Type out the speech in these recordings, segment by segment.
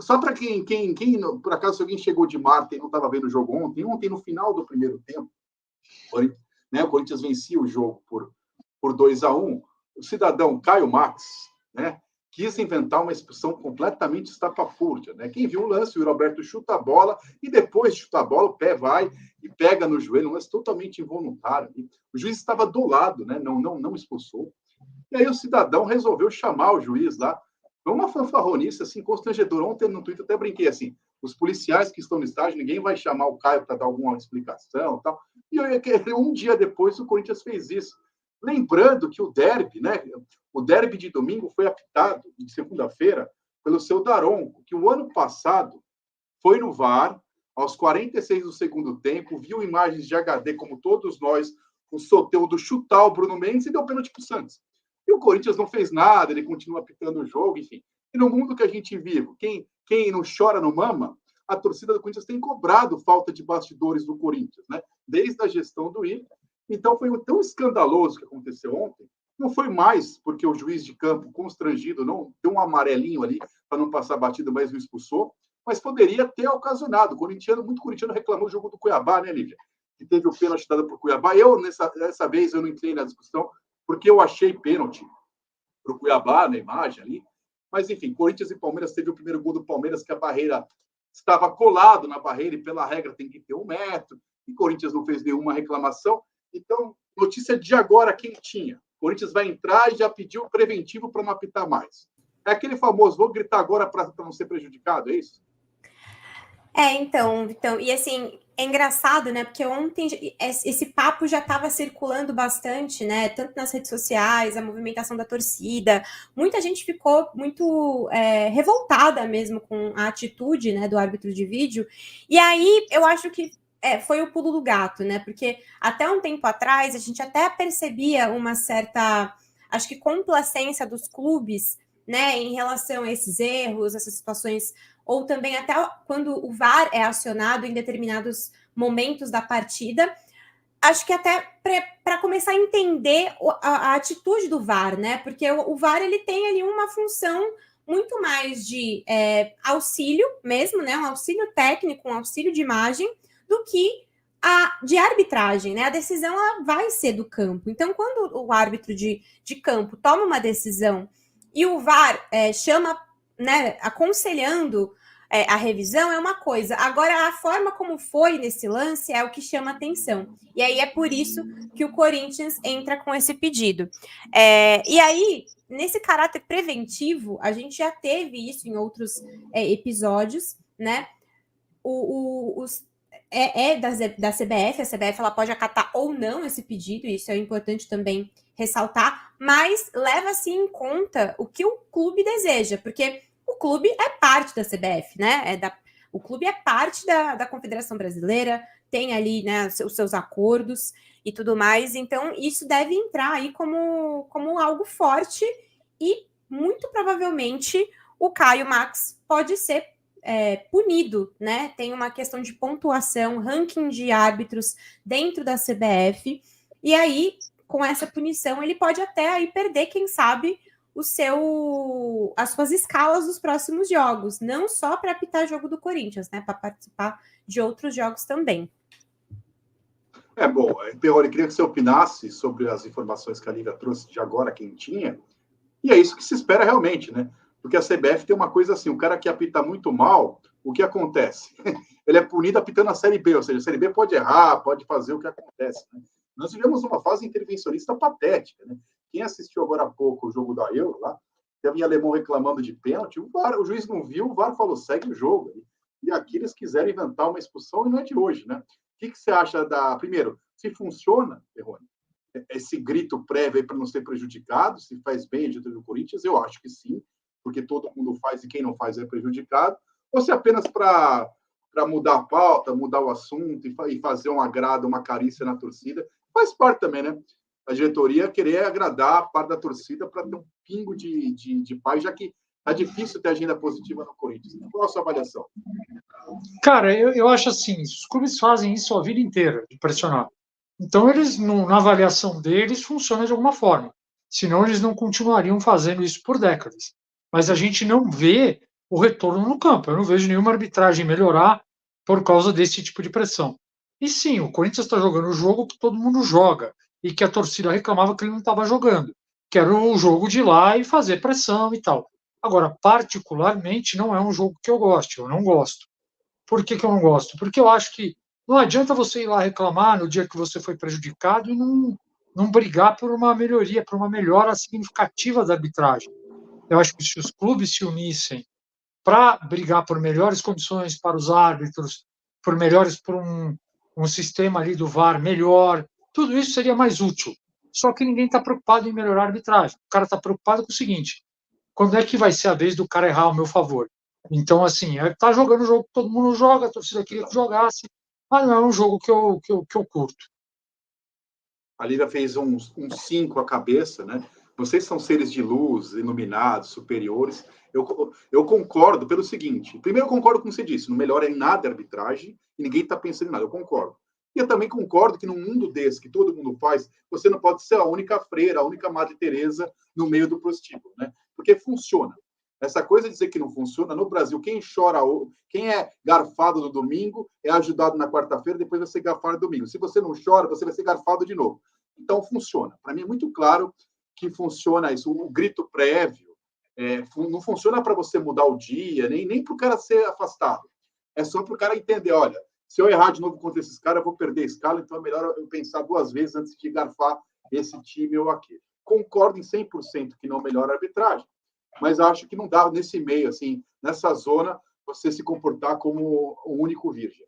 só para por acaso, se alguém chegou de Marte e não estava vendo o jogo ontem, no final do primeiro tempo, né, o Corinthians vencia o jogo por 2-1. O cidadão Caio Max, né, quis inventar uma expulsão completamente estapafúrdia, né? Quem viu o lance, o Roberto chuta a bola e depois de chutar a bola, o pé vai e pega no joelho, um lance totalmente involuntário. O juiz estava do lado, né? Não expulsou. E aí o cidadão resolveu chamar o juiz lá. Foi uma fanfarronice assim, constrangedora. Ontem no Twitter até brinquei assim, os policiais que estão no estádio, ninguém vai chamar o Caio para dar alguma explicação. Tal. E um dia depois o Corinthians fez isso. Lembrando que o derby, né? O derby de domingo foi apitado, de segunda-feira, pelo seu Daronco, que o ano passado foi no VAR, aos 46 do segundo tempo, viu imagens de HD, como todos nós, o Soteldo chutar o Bruno Mendes e deu pênalti para o Santos. E o Corinthians não fez nada, ele continua apitando o jogo, enfim. E no mundo que a gente vive, quem não chora não mama, a torcida do Corinthians tem cobrado falta de bastidores do Corinthians, né? Desde a gestão do Ito. Então, foi tão escandaloso que aconteceu ontem. Não foi mais porque o juiz de campo, constrangido, não deu um amarelinho ali para não passar batido, mas não expulsou, mas poderia ter ocasionado. Muito corintiano reclamou do jogo do Cuiabá, né, Lívia? Que teve o pênalti dado por Cuiabá. Dessa vez, eu não entrei na discussão, porque eu achei pênalti para o Cuiabá na imagem ali. Mas, enfim, Corinthians e Palmeiras, teve o primeiro gol do Palmeiras, que a barreira estava colado na barreira, e pela regra tem que ter 1 metro, e Corinthians não fez nenhuma reclamação. Então, notícia de agora, quentinha. Corinthians vai entrar e já pediu preventivo para não apitar mais. É aquele famoso, vou gritar agora para não ser prejudicado, é isso? Então, e assim, é engraçado, né, porque ontem esse papo já estava circulando bastante, né, tanto nas redes sociais, a movimentação da torcida, muita gente ficou muito revoltada mesmo com a atitude, né, do árbitro de vídeo, e aí eu acho que foi o pulo do gato, né, porque até um tempo atrás a gente até percebia uma certa, acho que complacência dos clubes, né, em relação a esses erros, essas situações, ou também até quando o VAR é acionado em determinados momentos da partida, acho que até para começar a entender a atitude do VAR, né? Porque o VAR ele tem ali uma função muito mais de auxílio mesmo, né? Um auxílio técnico, um auxílio de imagem, do que de arbitragem, né? A decisão ela vai ser do campo. Então, quando o árbitro de campo toma uma decisão e o VAR chama, né, aconselhando a revisão, é uma coisa. Agora, a forma como foi nesse lance é o que chama atenção. E aí é por isso que o Corinthians entra com esse pedido. E aí, nesse caráter preventivo, a gente já teve isso em outros episódios, né? Da CBF, a CBF ela pode acatar ou não esse pedido, isso é importante também ressaltar, mas leva-se em conta o que o clube deseja, porque o clube é parte da CBF, né? O clube é parte da Confederação Brasileira, tem ali, né, os seus acordos e tudo mais, então isso deve entrar aí como algo forte e muito provavelmente o Caio Max pode ser punido, né? Tem uma questão de pontuação, ranking de árbitros dentro da CBF, e aí, com essa punição, ele pode até aí perder, quem sabe, as suas escalas dos próximos jogos, não só para apitar jogo do Corinthians, né? Para participar de outros jogos também. Bom, Perrone, queria que você opinasse sobre as informações que a Lívia trouxe de agora, quentinha, e é isso que se espera realmente, né? Porque a CBF tem uma coisa assim, o cara que apita muito mal, o que acontece? Ele é punido apitando a Série B, ou seja, a Série B pode errar, pode fazer o que acontece, né? Nós vivemos uma fase intervencionista patética, né? Quem assistiu agora há pouco o jogo da Euro, lá, teve alemão reclamando de pênalti, o juiz não viu, o VAR falou, segue o jogo. E aqui eles quiseram inventar uma expulsão e não é de hoje, né? O que você acha primeiro, se funciona, Perrone, esse grito prévio para não ser prejudicado, se faz bem a diretoria do Corinthians? Eu acho que sim, porque todo mundo faz e quem não faz é prejudicado, ou se apenas para mudar a pauta, mudar o assunto e fazer um agrado, uma carícia na torcida, faz parte também, né? A diretoria querer agradar a parte da torcida para ter um pingo de paz, já que é difícil ter agenda positiva no Corinthians. Qual a sua avaliação? Cara, eu acho assim, os clubes fazem isso a vida inteira, de pressionar. Então, eles, na avaliação deles, funciona de alguma forma. Senão, eles não continuariam fazendo isso por décadas. Mas a gente não vê o retorno no campo. Eu não vejo nenhuma arbitragem melhorar por causa desse tipo de pressão. E sim, o Corinthians está jogando o jogo que todo mundo joga e que a torcida reclamava que ele não estava jogando, que era o jogo de ir lá e fazer pressão e tal. Agora, particularmente, não é um jogo que eu goste, eu não gosto. Por que eu não gosto? Porque eu acho que não adianta você ir lá reclamar no dia que você foi prejudicado e não brigar por uma melhoria, por uma melhora significativa da arbitragem. Eu acho que se os clubes se unissem para brigar por melhores condições para os árbitros, por um sistema ali do VAR melhor, tudo isso seria mais útil. Só que ninguém está preocupado em melhorar a arbitragem. O cara está preocupado com o seguinte: quando é que vai ser a vez do cara errar ao meu favor? Então, assim, tá jogando o jogo que todo mundo joga, a torcida queria que jogasse, mas não é um jogo que eu curto. A Lívia fez um 5 à cabeça, né? Vocês são seres de luz, iluminados, superiores. Eu concordo pelo seguinte: primeiro, eu concordo com o que você disse, não melhora em nada a arbitragem e ninguém está pensando em nada. Eu concordo. E eu também concordo que num mundo desse, que todo mundo faz, você não pode ser a única freira, a única Madre Teresa no meio do prostíbulo, né? Porque funciona. Essa coisa de dizer que não funciona, no Brasil, quem chora, quem é garfado no domingo é ajudado na quarta-feira, depois vai ser garfado no domingo. Se você não chora, você vai ser garfado de novo. Então, funciona. Para mim é muito claro que funciona isso. O grito prévio não funciona para você mudar o dia, nem para o cara ser afastado. É só para o cara entender, olha, se eu errar de novo contra esses caras, eu vou perder a escala, então é melhor eu pensar 2 vezes antes de garfar esse time ou aquele. Concordo em 100% que não melhora a arbitragem, mas acho que não dá nesse meio, assim, nessa zona, você se comportar como o único virgem.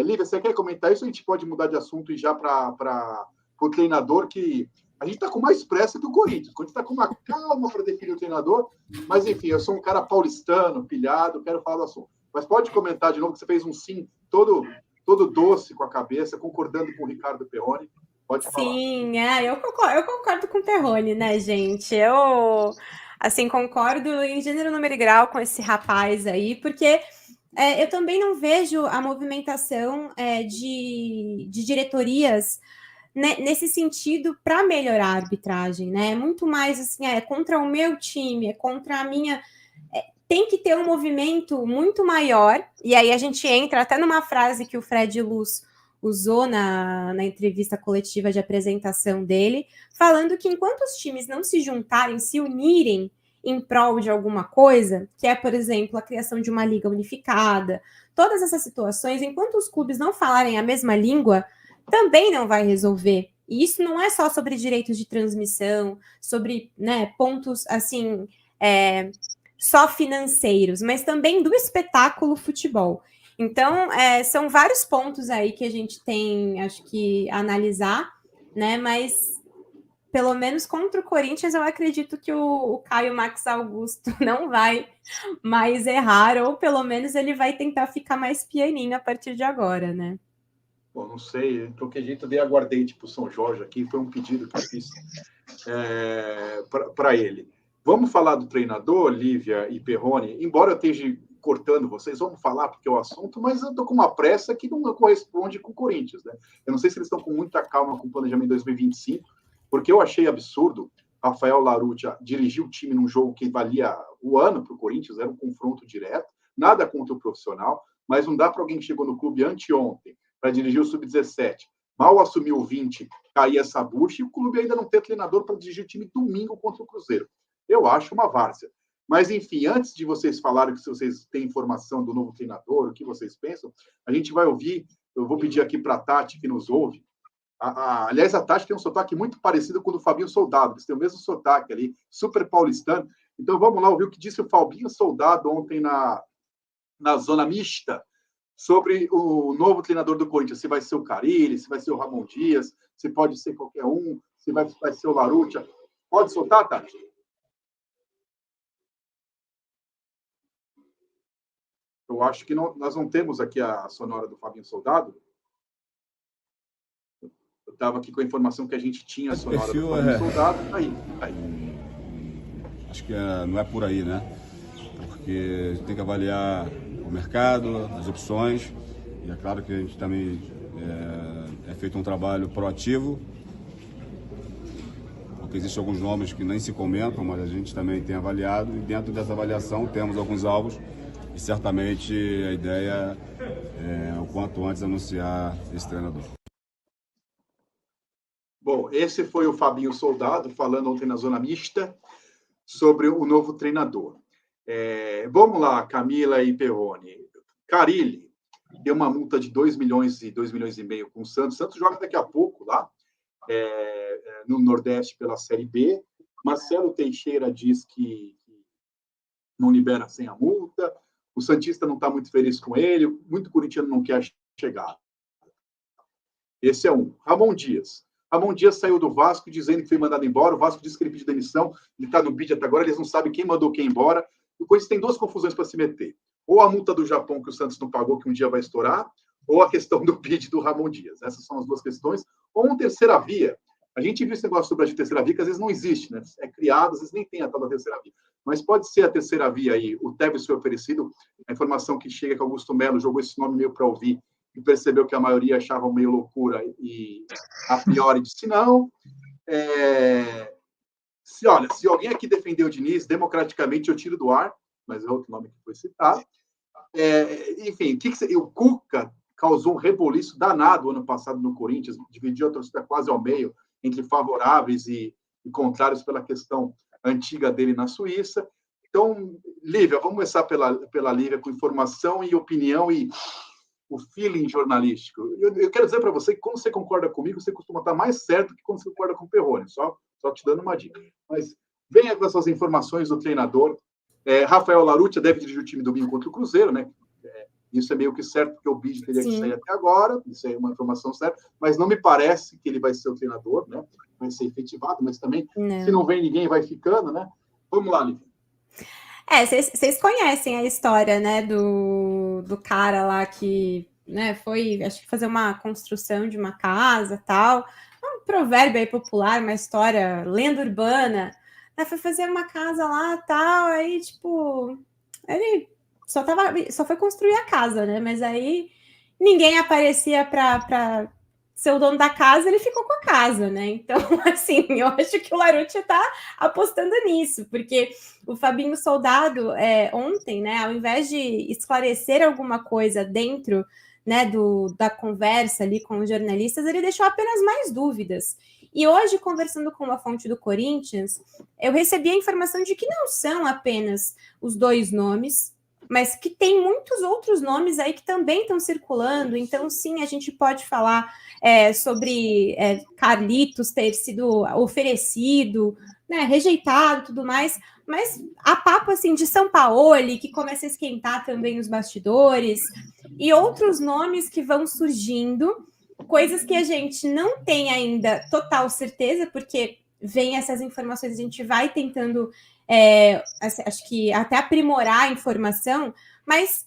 Lívia, você quer comentar isso? A gente pode mudar de assunto e já para o treinador, que a gente está com mais pressa do Corinthians. O Corinthians está com uma calma para definir o treinador, mas, enfim, eu sou um cara paulistano, pilhado, quero falar do assunto. Mas pode comentar de novo que você fez um sim todo doce com a cabeça, concordando com o Ricardo Perrone. Pode falar. Sim, eu concordo com o Perrone, né, gente? Eu, assim, concordo em gênero, número e grau com esse rapaz aí, porque eu também não vejo a movimentação de diretorias, né, nesse sentido para melhorar a arbitragem, né? É muito mais assim, é contra o meu time, é contra a minha. Tem que ter um movimento muito maior, e aí a gente entra até numa frase que o Fred Luz usou na entrevista coletiva de apresentação dele, falando que enquanto os times não se juntarem, se unirem em prol de alguma coisa, que é, por exemplo, a criação de uma liga unificada, todas essas situações, enquanto os clubes não falarem a mesma língua, também não vai resolver. E isso não é só sobre direitos de transmissão, sobre, né, pontos assim, só financeiros, mas também do espetáculo futebol. Então, são vários pontos aí que a gente tem, acho que, analisar, né? Mas, pelo menos contra o Corinthians, eu acredito que o Caio Max Augusto não vai mais errar, ou pelo menos ele vai tentar ficar mais pianinho a partir de agora, né? Bom, não sei, de qualquer jeito eu dei aguardente para o São Jorge aqui, foi um pedido que eu fiz para ele. Vamos falar do treinador, Lívia e Perrone, embora eu esteja cortando vocês, vamos falar porque é o assunto, mas eu estou com uma pressa que não corresponde com o Corinthians, né? Eu não sei se eles estão com muita calma com o planejamento 2025, porque eu achei absurdo Rafael Larutia dirigir o time num jogo que valia o ano para o Corinthians, era um confronto direto, nada contra o profissional, mas não dá para alguém que chegou no clube anteontem para dirigir o Sub-17, mal assumiu o 20, cair essa bucha, e o clube ainda não ter treinador para dirigir o time domingo contra o Cruzeiro. Eu acho uma várzea. Mas, enfim, antes de vocês falarem que se vocês têm informação do novo treinador, o que vocês pensam, a gente vai ouvir, eu vou pedir aqui para a Tati, que nos ouve. Aliás, a Tati tem um sotaque muito parecido com o do Fabinho Soldado, eles têm o mesmo sotaque ali, super paulistano. Então, vamos lá ouvir o que disse o Fabinho Soldado ontem na zona mista, sobre o novo treinador do Corinthians, se vai ser o Carille, se vai ser o Ramon Dias, se pode ser qualquer um, se vai ser o Larutia. Pode soltar, Tati? Eu acho que nós não temos aqui a sonora do Fabinho Soldado. Eu estava aqui com a informação que a gente tinha a sonora do Fabinho Soldado. Aí. Acho que não é por aí, né? Porque tem que avaliar o mercado, as opções, e é claro que a gente também é feito um trabalho proativo, porque existem alguns nomes que nem se comentam, mas a gente também tem avaliado, e dentro dessa avaliação temos alguns alvos, e certamente a ideia é o quanto antes anunciar esse treinador. Bom, esse foi o Fabinho Soldado, falando ontem na Zona Mista, sobre o novo treinador. Vamos lá, Camila e Perrone. Carille deu uma multa de 2 milhões e 2 milhões e meio com o Santos. O Santos joga daqui a pouco lá, no Nordeste pela Série B. Marcelo Teixeira diz que não libera sem a multa. O santista não está muito feliz com ele. Muito corintiano não quer chegar. Esse é um. Ramon Dias. Ramon Dias saiu do Vasco dizendo que foi mandado embora. O Vasco disse que ele pediu demissão. Ele está no bid até agora. Eles não sabem quem mandou quem embora. O Corinthians tem 2 confusões para se meter. Ou a multa do Japão que o Santos não pagou, que um dia vai estourar, ou a questão do bid do Ramon Dias. Essas são as 2 questões. Ou uma terceira via. A gente viu esse negócio sobre a terceira via, que às vezes não existe, né? É criado, às vezes nem tem a tal da terceira via. Mas pode ser a terceira via aí. O Tevez foi oferecido. A informação que chega é que Augusto Melo jogou esse nome meio para ouvir e percebeu que a maioria achava meio loucura e a priori disse não. Se alguém aqui defendeu o Diniz, democraticamente eu tiro do ar, mas é outro nome que foi citado. Enfim, o Cuca causou um reboliço danado ano passado no Corinthians, dividiu a torcida quase ao meio, entre favoráveis e contrários pela questão antiga dele na Suíça. Então, Lívia, vamos começar pela Lívia com informação e opinião e o feeling jornalístico. Eu quero dizer para você que quando você concorda comigo, você costuma estar mais certo que quando você concorda com o Perrone, só te dando uma dica. Mas venha com essas informações do treinador. Rafael Laruccia deve dirigir o time domingo contra o Cruzeiro, né? Isso é meio que certo, porque o bid teria que sair até agora, isso é uma informação certa, mas não me parece que ele vai ser o treinador, né? Vai ser efetivado, mas também, se não vem ninguém, vai ficando, né? Vamos lá, Lívia. Vocês conhecem a história, né, do cara lá que, né, foi, acho que fazer uma construção de uma casa, tal, um provérbio aí popular, uma história, lenda urbana, né, foi fazer uma casa lá, tal, aí, tipo, ele só foi construir a casa, né, mas aí ninguém aparecia para ser o dono da casa, ele ficou com a casa, né? Então, assim, eu acho que o Laruccia tá apostando nisso, porque o Fabinho Soldado, ontem, né, ao invés de esclarecer alguma coisa dentro, né, da conversa ali com os jornalistas, ele deixou apenas mais dúvidas. E hoje, conversando com uma fonte do Corinthians, eu recebi a informação de que não são apenas os 2 nomes, mas que tem muitos outros nomes aí que também estão circulando. Então, sim, a gente pode falar sobre Carlitos ter sido oferecido, né, rejeitado, tudo mais, mas a papo, assim, de Sampaoli, que começa a esquentar também nos bastidores, e outros nomes que vão surgindo, coisas que a gente não tem ainda total certeza, porque vem essas informações, a gente vai tentando... acho que até aprimorar a informação, mas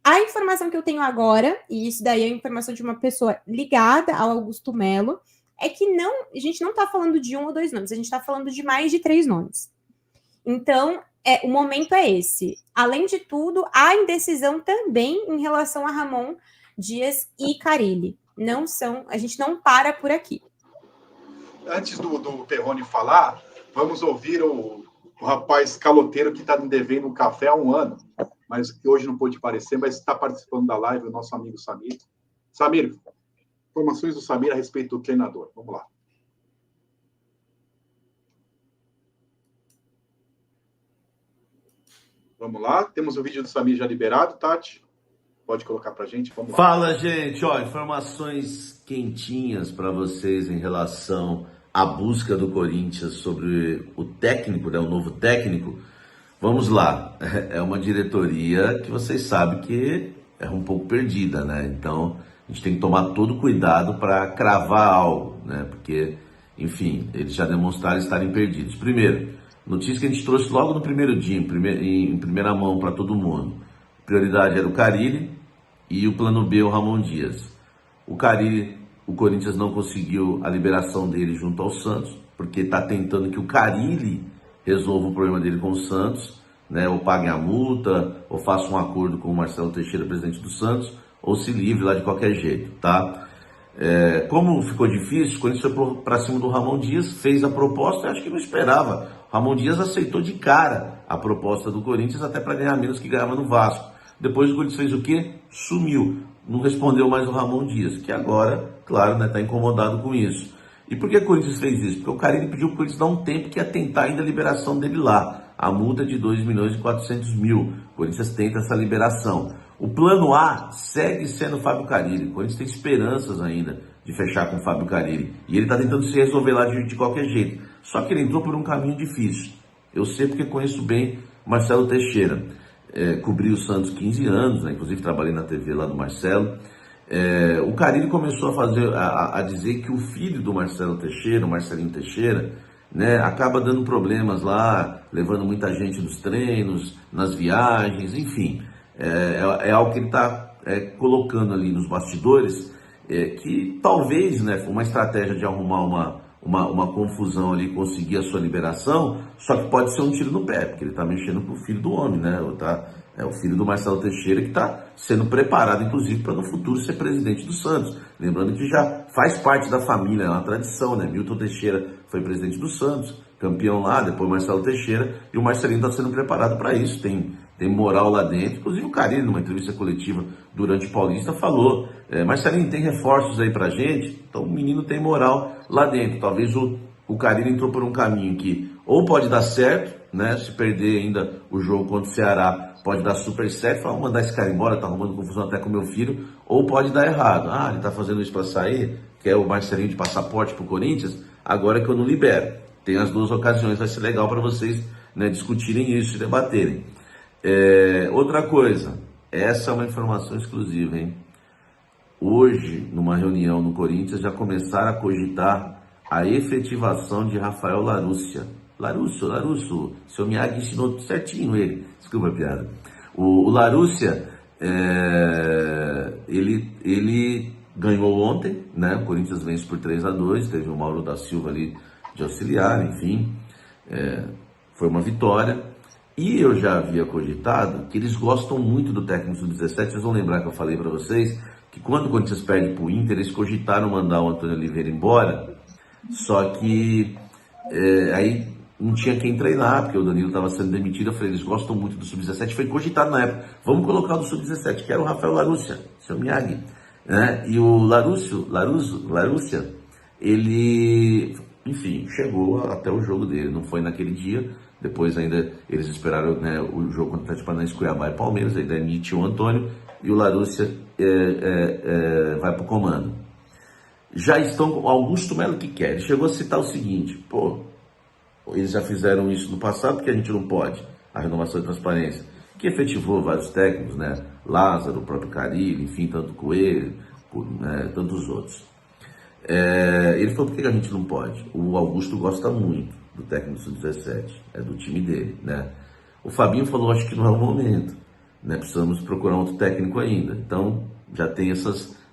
a informação que eu tenho agora, e isso daí é a informação de uma pessoa ligada ao Augusto Melo, é que a gente não está falando de 1 ou 2 nomes, a gente está falando de mais de 3 nomes. Então, o momento é esse. Além de tudo, há indecisão também em relação a Ramon Dias e Carille. A gente não para por aqui. Antes do Perrone falar, vamos ouvir o rapaz caloteiro que está me devendo um café há 1 ano, mas que hoje não pôde aparecer, mas está participando da live, o nosso amigo Samir. Samir, informações do Samir a respeito do treinador. Vamos lá. Vamos lá. Temos o vídeo do Samir já liberado, Tati. Pode colocar para a gente. Vamos lá. Fala, gente. Informações quentinhas para vocês em relação à busca do Corinthians sobre o técnico, né, o novo técnico. Vamos lá. É uma diretoria que vocês sabem que é um pouco perdida, né? Então, a gente tem que tomar todo cuidado para cravar algo, né? Porque, enfim, eles já demonstraram estarem perdidos. Primeiro, notícia que a gente trouxe logo no primeiro dia, em primeira mão para todo mundo. A prioridade era o Carille e o plano B, o Ramon Dias. O Carille, o Corinthians não conseguiu a liberação dele junto ao Santos, porque está tentando que o Carille resolva o problema dele com o Santos, né? Ou pague a multa, ou faça um acordo com o Marcelo Teixeira, presidente do Santos, ou se livre lá de qualquer jeito, tá? Como ficou difícil, quando ele foi para cima do Ramon Dias, fez a proposta, eu acho que não esperava. Ramon Dias aceitou de cara a proposta do Corinthians, até para ganhar menos que ganhava no Vasco. Depois o Corinthians fez o quê? Sumiu. Não respondeu mais o Ramon Dias, que agora, claro, está incomodado com isso. E por que o Corinthians fez isso? Porque o Carille pediu para o Corinthians dar um tempo que ia tentar ainda a liberação dele lá. A multa de 2.400.000. O Corinthians tenta essa liberação. O plano A segue sendo o Fábio Carille. O Corinthians tem esperanças ainda de fechar com o Fábio Carille. E ele está tentando se resolver lá de qualquer jeito. Só que ele entrou por um caminho difícil. Eu sei porque conheço bem Marcelo Teixeira. Cobri o Santos 15 anos, né? Inclusive trabalhei na TV lá do Marcelo. O Carille começou a dizer que o filho do Marcelo Teixeira, o Marcelinho Teixeira, né, acaba dando problemas lá, levando muita gente nos treinos, nas viagens, enfim. É algo que ele está colocando ali nos bastidores, que talvez, né, uma estratégia de arrumar uma confusão ali, conseguir a sua liberação, só que pode ser um tiro no pé, porque ele está mexendo com o filho do homem, né? É o filho do Marcelo Teixeira que está sendo preparado, inclusive, para no futuro ser presidente do Santos. Lembrando que já faz parte da família, é uma tradição, né? Milton Teixeira foi presidente do Santos, campeão lá, depois Marcelo Teixeira, e o Marcelinho está sendo preparado para isso, tem moral lá dentro. Inclusive o Carille, numa entrevista coletiva durante o Paulista, falou: Marcelinho, tem reforços aí pra gente? Então o menino tem moral lá dentro. Talvez o Carille entrou por um caminho que ou pode dar certo, né? Se perder ainda o jogo contra o Ceará, pode dar super certo, vamos mandar esse cara embora, tá arrumando confusão até com meu filho, ou pode dar errado. Ele tá fazendo isso para sair, que é o Marcelinho de passaporte pro Corinthians, agora que eu não libero. Tem as duas ocasiões, vai ser legal para vocês, né, discutirem isso e debaterem. Outra coisa, essa é uma informação exclusiva, hein? Hoje, numa reunião no Corinthians, já começaram a cogitar a efetivação de Rafael Larúcio, seu Miyagi ensinou certinho ele, desculpa a piada. O Larúcio, ele ganhou ontem, né? O Corinthians vence por 3-2, teve o Mauro da Silva ali de auxiliar, enfim, foi uma vitória. E eu já havia cogitado que eles gostam muito do técnico sub-17, vocês vão lembrar que eu falei para vocês que quando o Corinthians perde pro Inter, eles cogitaram mandar o Antônio Oliveira embora, só que aí não tinha quem treinar, porque o Danilo estava sendo demitido. Eu falei, eles gostam muito do Sub-17, foi cogitado na época, vamos colocar o do Sub-17, que era o Rafael Larúcio, seu Miyagi, né? E o Larúcio, ele, enfim, chegou até o jogo dele, não foi naquele dia, depois ainda eles esperaram, né, o jogo contra o Atlético Paranaense, Cuiabá e Palmeiras, aí demite o Antônio, e o Larúcio vai para o comando. Já estão com Augusto Melo, que quer, ele chegou a citar o seguinte: eles já fizeram isso no passado, porque a gente não pode, a renovação de transparência, que efetivou vários técnicos, né? Lázaro, o próprio Carille, enfim, tanto Coelho, né? Tantos outros. Ele falou: por que a gente não pode? O Augusto gosta muito do técnico sub-17, é do time dele, né? O Fabinho falou: acho que não é o momento, né? Precisamos procurar outro técnico ainda. Então, já tem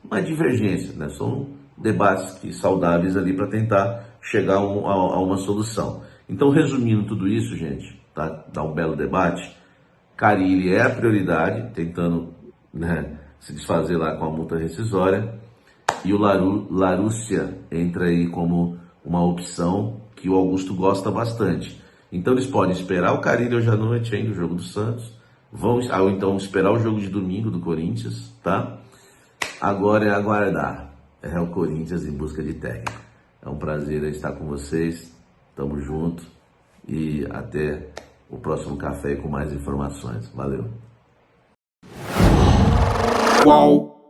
uma divergência, né? São debates saudáveis ali para tentar chegar a uma solução. Então, resumindo tudo isso, gente, tá? Dá um belo debate. Carille é a prioridade, tentando, né, se desfazer lá com a multa rescisória, e o Larúcio entra aí como uma opção que o Augusto gosta bastante. Então eles podem esperar o Carille hoje à noite, ainda o jogo do Santos, ou então esperar o jogo de domingo do Corinthians, tá? Agora é aguardar. É o Corinthians em busca de técnico. É um prazer estar com vocês. Tamo junto e até o próximo café com mais informações. Valeu. Qual?